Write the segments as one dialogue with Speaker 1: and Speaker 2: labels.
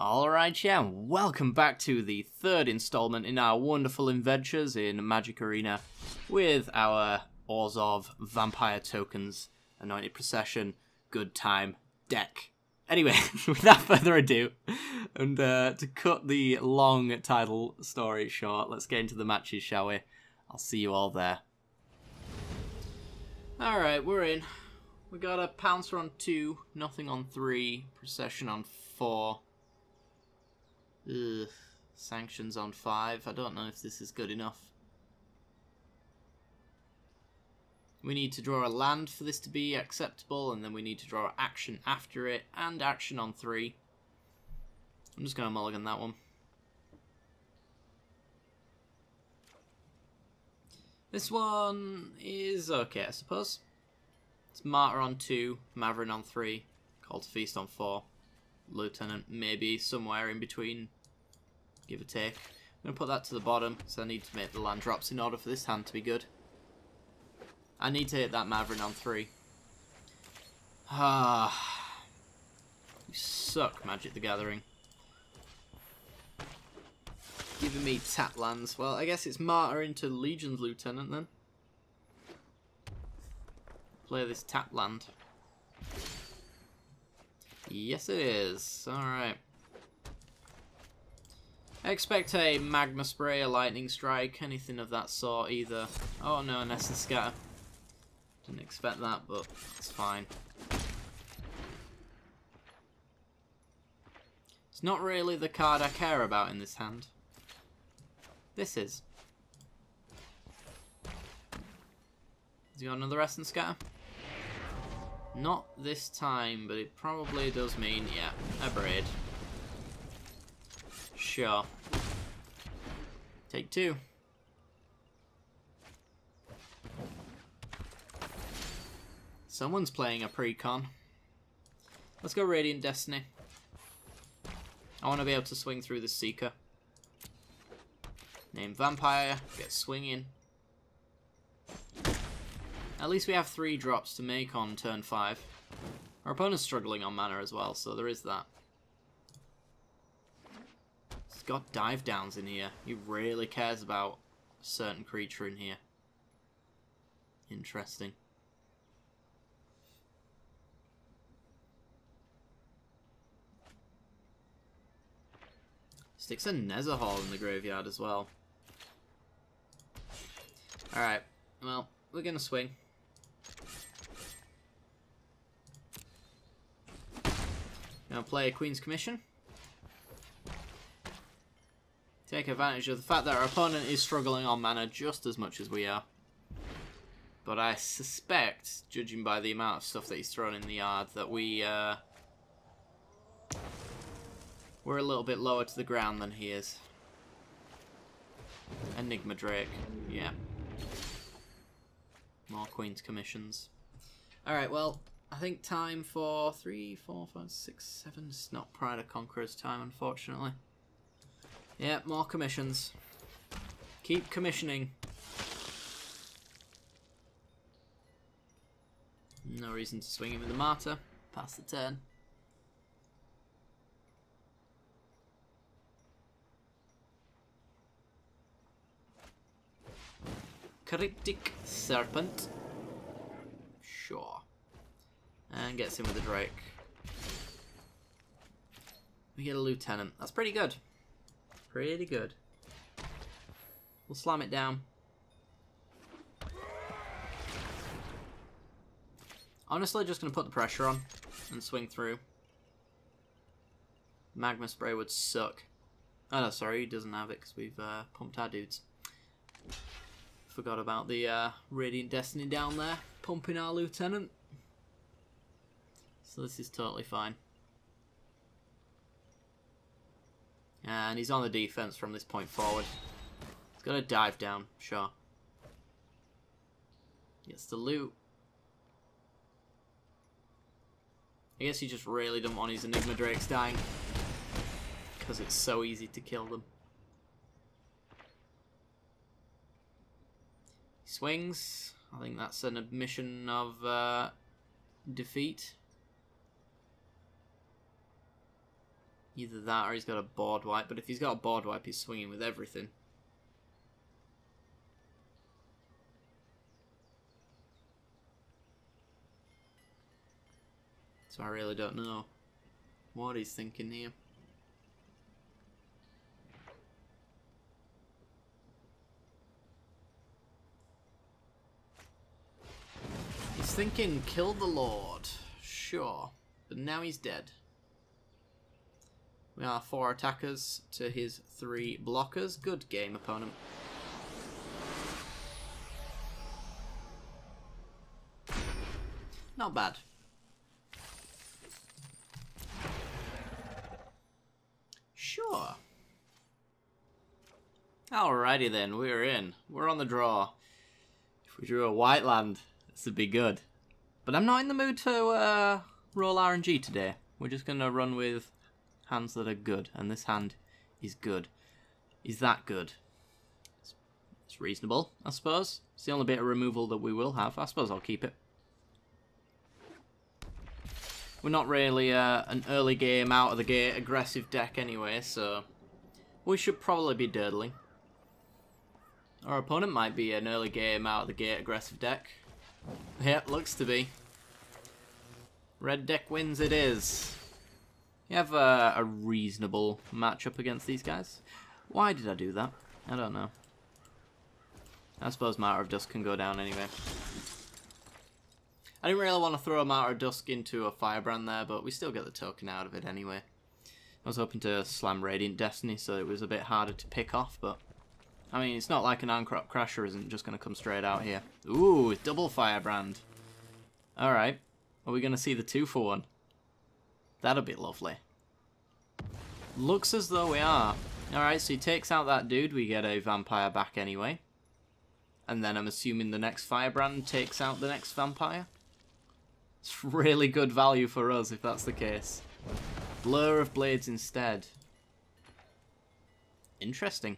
Speaker 1: Alright, yeah, welcome back to the third installment in our wonderful adventures in Magic Arena with our Orzhov Vampire Tokens Anointed Procession Good Time deck. Anyway, without further ado, and to cut the long title story short, let's get into the matches, shall we? I'll see you all there. Alright, we're in. We got a Pouncer on 2, Nothing on 3, Procession on 4. Ugh, Sanctions on 5. I don't know if this is good enough. We need to draw a land for this to be acceptable, and then we need to draw action after it, and action on 3. I'm just going to mulligan that one. This one is okay, I suppose. It's Martyr on 2, Maverin on 3, Call to Feast on 4. Lieutenant maybe somewhere in between, give or take. I'm going to put that to the bottom, so I need to make the land drops in order for this hand to be good. I need to hit that Maverin on 3. Ah, you suck, Magic the Gathering. Giving me tap lands. Well, I guess it's Martyr into Legion's Lieutenant then. Play this tap land. Yes, it is. Alright. Expect a Magma Spray, a Lightning Strike, anything of that sort either. Oh no, an Essence Scatter. Didn't expect that, but it's fine. It's not really the card I care about in this hand. This is. Has he got another Essence Scatter? Not this time, but it probably does mean, yeah, a Braid. Sure. Take 2. Someone's playing a Precon. Let's go Radiant Destiny. I want to be able to swing through the Seeker. Name Vampire, get swinging. At least we have 3 drops to make on turn 5. Our opponent's struggling on mana as well, so there is that. He's got dive downs in here. He really cares about a certain creature in here. Interesting. Sticks a Nezahal in the graveyard as well. Alright, well, we're gonna swing. Gonna play a Queen's Commission. Take advantage of the fact that our opponent is struggling on mana just as much as we are. But I suspect, judging by the amount of stuff that he's thrown in the yard, that we're a little bit lower to the ground than he is. Enigma Drake, yeah. More Queen's Commissions. Alright, well, I think time for 3, 4, 5, 6, 7. It's not Pride of Conqueror's time, unfortunately. Yeah, more commissions. Keep commissioning. No reason to swing him with the Martyr. Pass the turn. Cryptic Serpent. Sure. And gets in with the Drake. We get a Lieutenant. That's pretty good. Pretty good. We'll slam it down. Honestly, just going to put the pressure on and swing through. Magma Spray would suck. Oh no, sorry, he doesn't have it because we've pumped our dudes. Forgot about the Radiant Destiny down there, pumping our Lieutenant. So this is totally fine. And he's on the defense from this point forward. He's got to dive down, sure. Gets the loot. I guess he just really doesn't want his Enigma Drakes dying, because it's so easy to kill them. He swings. I think that's an admission of defeat. Either that or he's got a board wipe, but if he's got a board wipe, he's swinging with everything. So I really don't know what he's thinking here. He's thinking, kill the Lord. Sure. But now he's dead. We are 4 attackers to his 3 blockers. Good game, opponent. Not bad. Sure. Alrighty then, we're in. We're on the draw. If we drew a white land, this would be good. But I'm not in the mood to roll RNG today. We're just going to run with hands that are good. And this hand is good. Is that good? It's reasonable, I suppose. It's the only bit of removal that we will have. I suppose I'll keep it. We're not really an early game, out of the gate, aggressive deck anyway, so we should probably be dirtling. Our opponent might be an early game, out of the gate, aggressive deck. Yep, looks to be. Red deck wins it is. You have a reasonable matchup against these guys. Why did I do that? I don't know. I suppose Martyr of Dusk can go down anyway. I didn't really want to throw a Martyr of Dusk into a Firebrand there, but we still get the token out of it anyway. I was hoping to slam Radiant Destiny, so it was a bit harder to pick off, but I mean, it's not like an Arncrop Crasher isn't just going to come straight out here. Ooh, double Firebrand. Alright. Are we going to see the 2-for-1? That'll be lovely. Looks as though we are. Alright, so he takes out that dude. We get a Vampire back anyway. And then I'm assuming the next Firebrand takes out the next Vampire. It's really good value for us if that's the case. Blur of Blades instead. Interesting.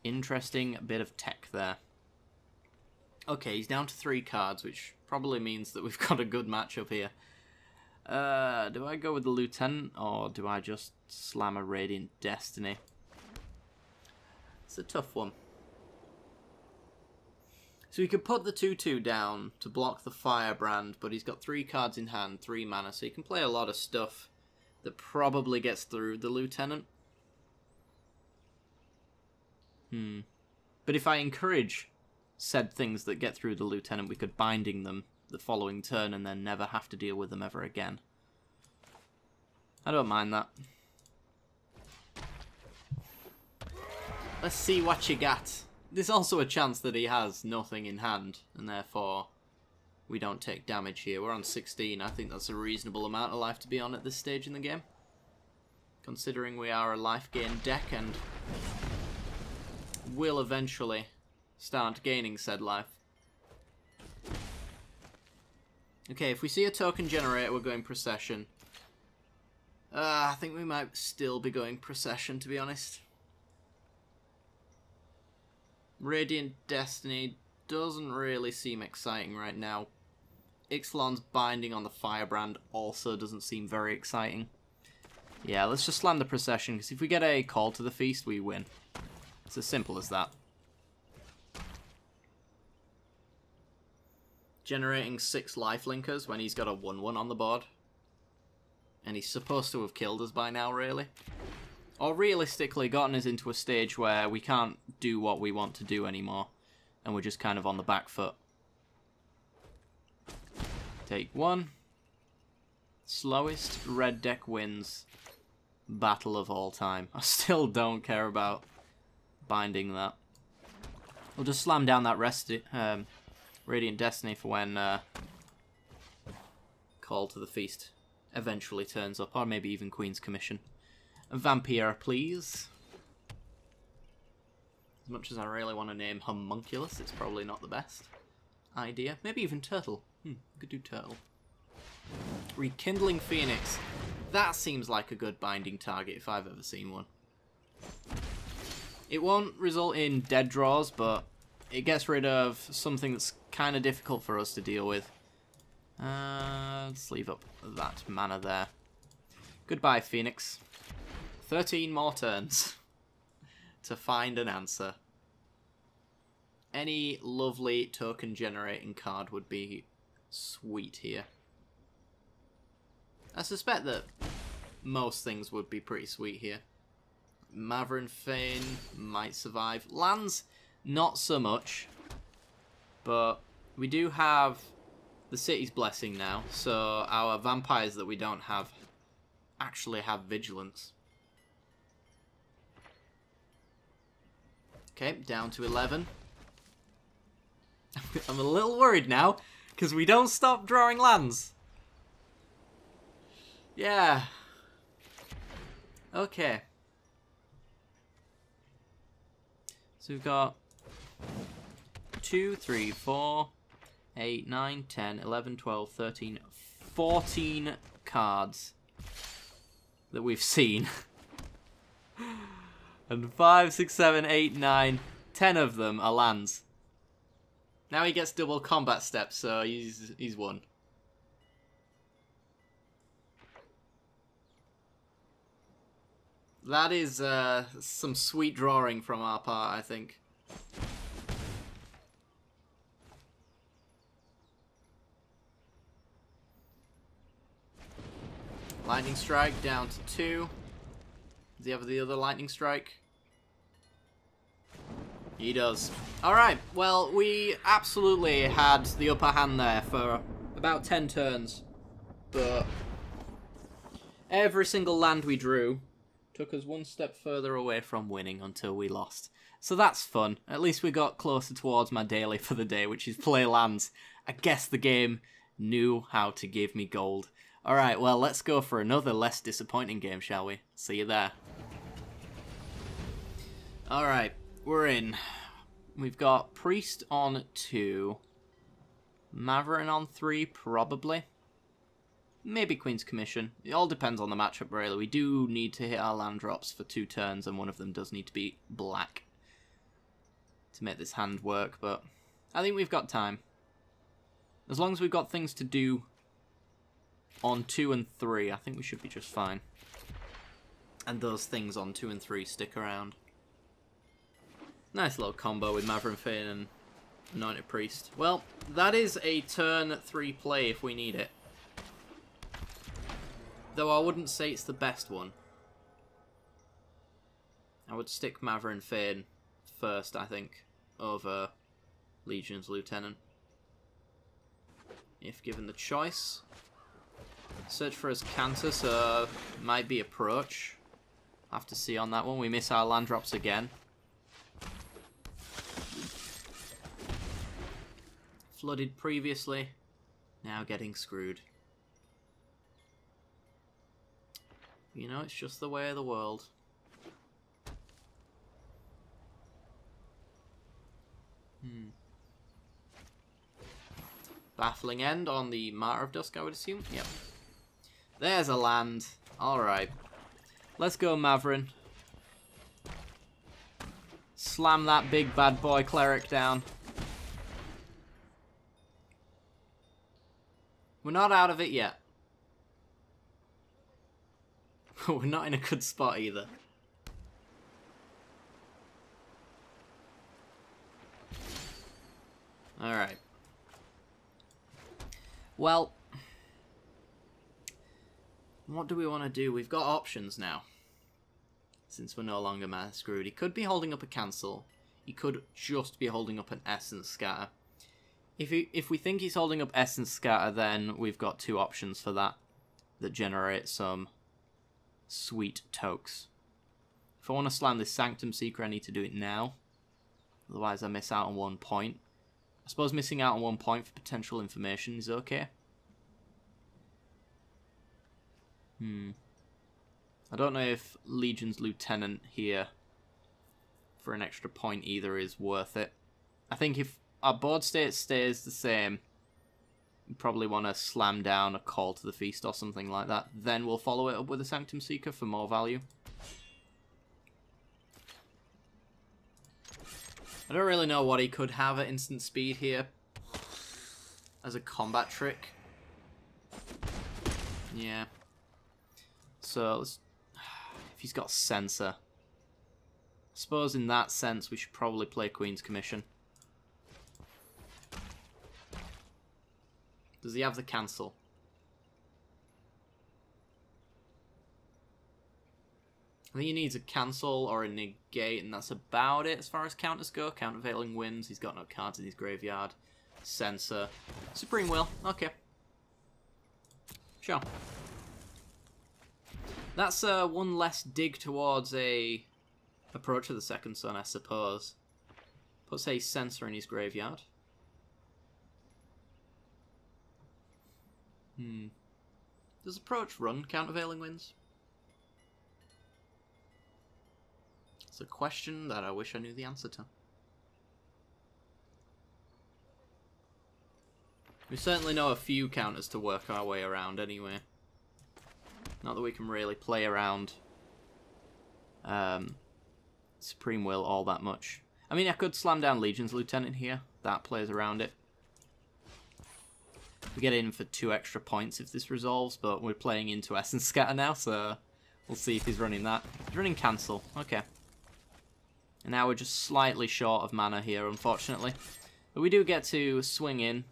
Speaker 1: Interesting bit of tech there. Okay, he's down to 3 cards, which probably means that we've got a good matchup here. Do I go with the Lieutenant, or do I just slam a Radiant Destiny? It's a tough one. So he could put the 2-2 down to block the Firebrand, but he's got 3 cards in hand, 3 mana, so he can play a lot of stuff that probably gets through the Lieutenant. But if I encourage said things that get through the Lieutenant, we could Binding them the following turn and then never have to deal with them ever again. I don't mind that. Let's see what you got. There's also a chance that he has nothing in hand, and therefore we don't take damage here. We're on 16. I think that's a reasonable amount of life to be on at this stage in the game, considering we are a life gain deck and will eventually start gaining said life. Okay, if we see a token generator, we're going Procession. I think we might still be going Procession, to be honest. Radiant Destiny doesn't really seem exciting right now. Ixalan's Binding on the Firebrand also doesn't seem very exciting. Yeah, let's just slam the Procession, because if we get a Call to the Feast, we win. It's as simple as that. Generating 6 lifelinkers when he's got a 1-1 on the board. And he's supposed to have killed us by now, really. Or realistically gotten us into a stage where we can't do what we want to do anymore. And we're just kind of on the back foot. Take 1. Slowest red deck wins. Battle of all time. I still don't care about Binding that. We'll just slam down that Radiant Destiny for when Call to the Feast eventually turns up. Or maybe even Queen's Commission. Vampire, please. As much as I really want to name Homunculus, it's probably not the best idea. Maybe even Turtle. We could do Turtle. Rekindling Phoenix. That seems like a good binding target if I've ever seen one. It won't result in dead draws, but it gets rid of something that's kind of difficult for us to deal with. Let's leave up that mana there. Goodbye, Phoenix. 13 more turns to find an answer. Any lovely token generating card would be sweet here. I suspect that most things would be pretty sweet here. Maverick Fane might survive. Lands, not so much. But we do have the City's Blessing now, so our vampires that we don't have actually have Vigilance. Okay, down to 11. I'm a little worried now, because we don't stop drawing lands. Yeah. Okay. So we've got 2, 3, 4, 8, 9, 10, 11, 12, 13, 14 cards that we've seen. And 5, 6, 7, 8, 9, 10 of them are lands. Now he gets double combat steps, so he's won. That is some sweet drawing from our part, I think. Lightning Strike down to 2. Does he have the other Lightning Strike? He does. Alright, well, we absolutely had the upper hand there for about 10 turns. But every single land we drew took us one step further away from winning until we lost. So that's fun. At least we got closer towards my daily for the day, which is play lands. I guess the game knew how to give me gold. Alright, well, let's go for another less disappointing game, shall we? See you there. Alright, we're in. We've got Priest on 2. Maverick on 3, probably. Maybe Queen's Commission. It all depends on the matchup, really. We do need to hit our land drops for 2 turns, and one of them does need to be black to make this hand work, but I think we've got time. As long as we've got things to do on 2 and 3, I think we should be just fine. And those things on 2 and 3 stick around. Nice little combo with Maverick Fane and Anointed Priest. Well, that is a turn 3 play if we need it. Though I wouldn't say it's the best one. I would stick Maverick Fane first, I think, over Legion's Lieutenant. If given the choice. Search for his Cancer, so might be Approach. Have to see on that one. We miss our land drops again. Flooded previously, now getting screwed. You know, it's just the way of the world. Baffling End on the Martyr of Dusk, I would assume. Yep. There's a land. Alright. Let's go, Maverick. Slam that big bad boy cleric down. We're not out of it yet. We're not in a good spot either. Alright. Well, what do we want to do? We've got options now. Since we're no longer screwed. He could be holding up a cancel. He could just be holding up an Essence Scatter. If we think he's holding up Essence Scatter, then we've got 2 options for that generate some sweet tokes. If I want to slam this Sanctum Seeker, I need to do it now. Otherwise I miss out on 1 point. I suppose missing out on 1 point for potential information is okay. I don't know if Legion's Lieutenant here for an extra point either is worth it. I think if our board state stays the same, you probably want to slam down a Call to the Feast or something like that. Then we'll follow it up with a Sanctum Seeker for more value. I don't really know what he could have at instant speed here as a combat trick. Yeah. So, let's, if he's got Censor, I suppose in that sense we should probably play Queen's Commission. Does he have the cancel? I think he needs a cancel or a negate, and that's about it as far as counters go. Countervailing Winds, he's got no cards in his graveyard. Censor. Supreme Will, okay. Sure. That's one less dig towards a approach of the Second Sun, I suppose. Puts a Censor in his graveyard. Does approach run Countervailing Winds? It's a question that I wish I knew the answer to. We certainly know a few counters to work our way around anyway. Not that we can really play around Supreme Will all that much. I mean, I could slam down Legion's Lieutenant here. That plays around it. We get in for 2 extra points if this resolves, but we're playing into Essence Scatter now, so we'll see if he's running that. He's running Cancel. Okay. And now we're just slightly short of mana here, unfortunately. But we do get to swing in,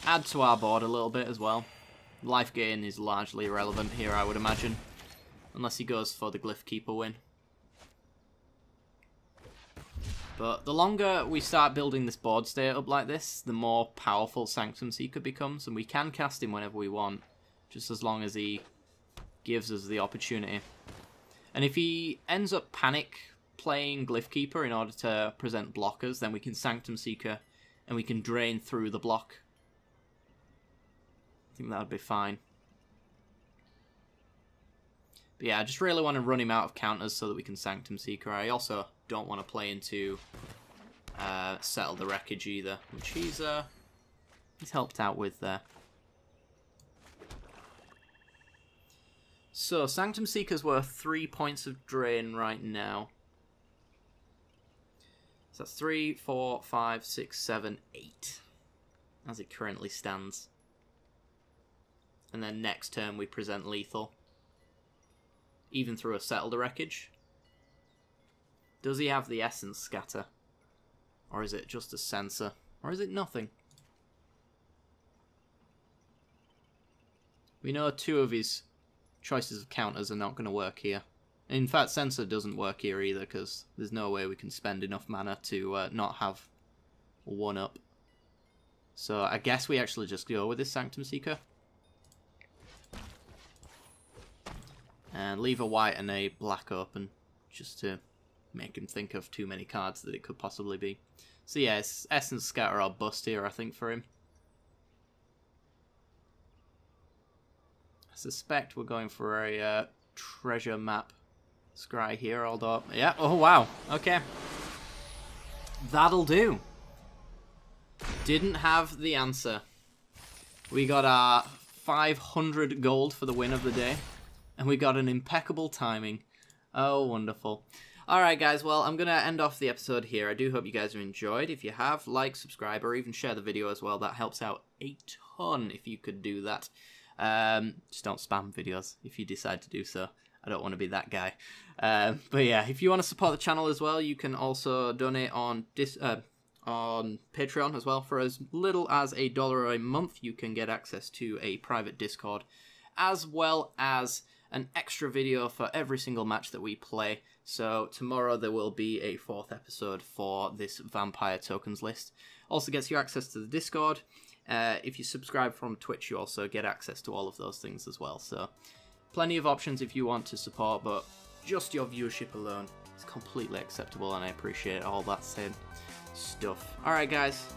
Speaker 1: add to our board a little bit as well. Life gain is largely irrelevant here, I would imagine. Unless he goes for the Glyph Keeper win. But the longer we start building this board state up like this, the more powerful Sanctum Seeker becomes. And we can cast him whenever we want, just as long as he gives us the opportunity. And if he ends up panic playing Glyph Keeper in order to present blockers, then we can Sanctum Seeker and we can drain through the block. I think that would be fine. But yeah, I just really want to run him out of counters so that we can Sanctum Seeker. I also don't want to play into Settle the Wreckage either, which he's helped out with there. So, Sanctum Seeker's worth 3 points of drain right now. So that's 3, 4, 5, 6, 7, 8. As it currently stands. And then next turn we present lethal. Even through a Settle the Wreckage. Does he have the Essence Scatter? Or is it just a Censor? Or is it nothing? We know 2 of his choices of counters are not going to work here. In fact, Censor doesn't work here either, because there's no way we can spend enough mana to not have 1-up. So I guess we actually just go with this Sanctum Seeker. And leave a white and a black open, just to make him think of too many cards that it could possibly be. So yeah, it's Essence Scatter or Bust here, I think, for him. I suspect we're going for a treasure map scry here, although... Yeah, oh wow, okay. That'll do. Didn't have the answer. We got our 500 gold for the win of the day. And we got an impeccable timing. Oh, wonderful. Alright guys, well, I'm going to end off the episode here. I do hope you guys have enjoyed. If you have, like, subscribe, or even share the video as well. That helps out a ton if you could do that. Just don't spam videos if you decide to do so. I don't want to be that guy. But yeah, if you want to support the channel as well, you can also donate on Patreon as well. For as little as $1 a month, you can get access to a private Discord, as well as an extra video for every single match that we play. So tomorrow there will be a 4th episode for this Vampire Tokens list. Also gets you access to the Discord. If you subscribe from Twitch, you also get access to all of those things as well. So plenty of options if you want to support, but just your viewership alone is completely acceptable, and I appreciate all that same stuff. Alright guys,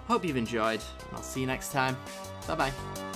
Speaker 1: hope you've enjoyed. I'll see you next time. Bye bye.